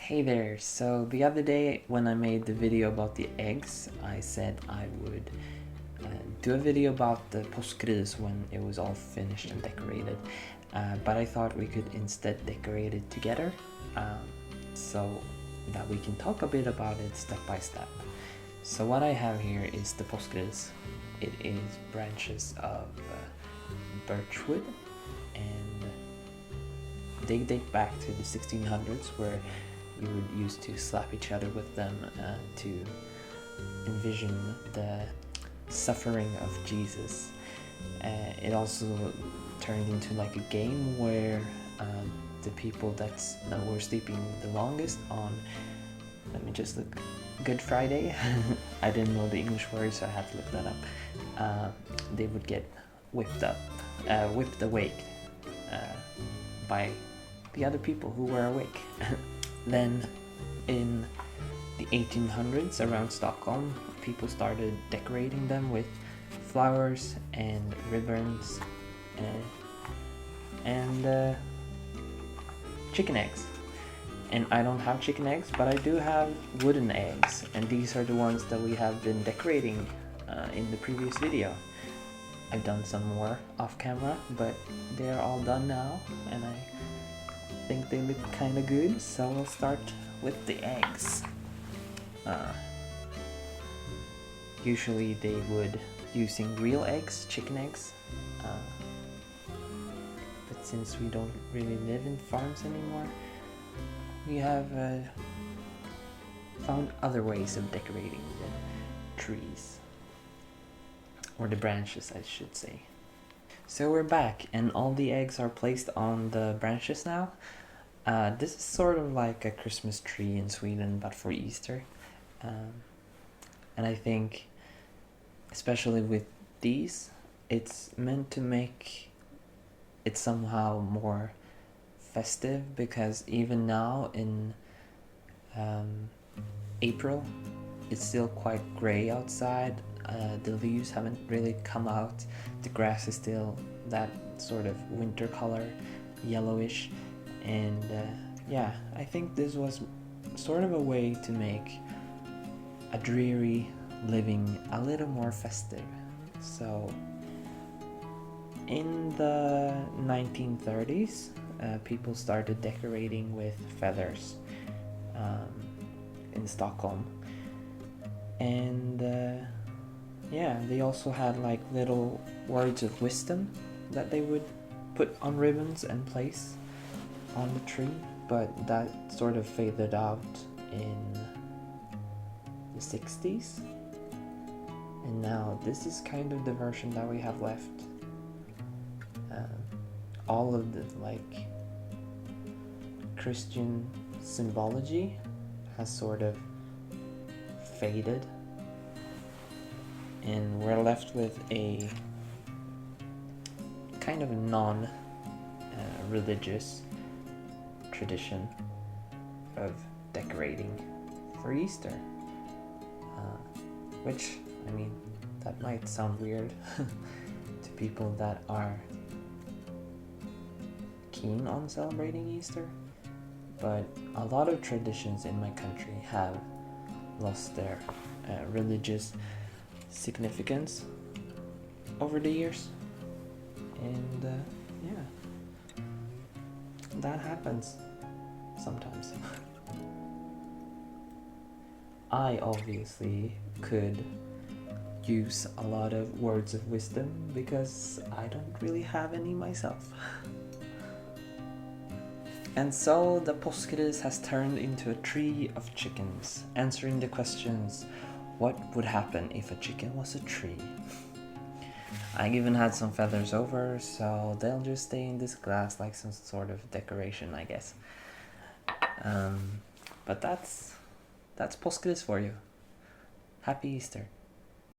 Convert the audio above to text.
Hey there, so the other day when I made the video about the eggs, I said I would do a video about the Påskris when it was all finished and decorated, but I thought we could instead decorate it together, so that we can talk a bit about it step by step. So what I have here is the Påskris. It is branches of birchwood, and they date back to the 1600s, where you would use to slap each other with them to envision the suffering of Jesus. It also turned into like a game where the people that were sleeping the longest on, let me just look, Good Friday, I didn't know the English word, so I had to look that up, they would get whipped awake by the other people who were awake. Then in the 1800s, around Stockholm, people started decorating them with flowers and ribbons and chicken eggs. And I don't have chicken eggs, but I do have wooden eggs, and these are the ones that we have been decorating in the previous video. I've done some more off camera, but they're all done now, and I think they look kind of good, so we'll start with the eggs. Usually they would using real eggs, chicken eggs, but since we don't really live in farms anymore, we have found other ways of decorating the trees, or the branches I should say. So we're back, and all the eggs are placed on the branches now. This is sort of like a Christmas tree in Sweden, but for Easter. And I think, especially with these, it's meant to make it somehow more festive, because even now in April, it's still quite gray outside. The leaves haven't really come out. The grass is still that sort of winter color, yellowish, and yeah, I think this was sort of a way to make a dreary living a little more festive. So in the 1930s, people started decorating with feathers in Stockholm, and yeah, they also had like little words of wisdom that they would put on ribbons and place on the tree, but that sort of faded out in the 60s, and now this is kind of the version that we have left. All of the like Christian symbology has sort of faded, and we're left with a kind of non-religious tradition of decorating for Easter, which, I mean, that might sound weird to people that are keen on celebrating Easter, but a lot of traditions in my country have lost their religious significance over the years, and yeah, that happens sometimes. I obviously could use a lot of words of wisdom because I don't really have any myself. And so the Påskris has turned into a tree of chickens, answering the questions, what would happen if a chicken was a tree? I even had some feathers over, so they'll just stay in this glass like some sort of decoration, I guess. But that's Påskris for you. Happy Easter.